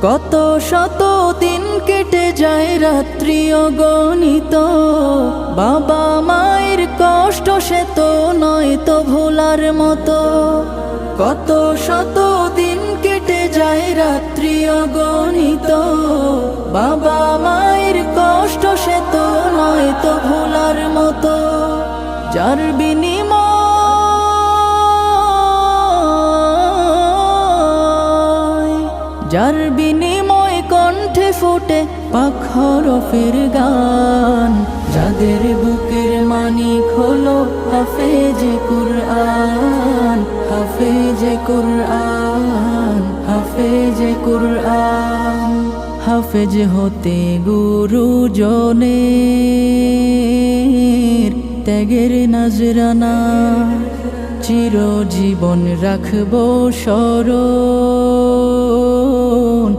কত শত দিন কেটে যায় রাত্রি অগণিত, বাবা মায়ের কষ্ট সে তো নয় তো ভোলার মতো। কত শত দিন কেটে যায় রাত্রি অগণিত, বাবা মায়ের কষ্ট সে তো নয় তো ভোলার মতো। যার বিনিময় কণ্ঠে ফোটে পাক হরফের গান, যাদের বুকের মানিক হলো হাফেজে কুরআন, হাফেজে কুরআন, হাফেজে কুরআন। হাফেজ হতে গুরুজনের ত্যাগের নজরানা চিরজীবন রাখবো স্মরণ।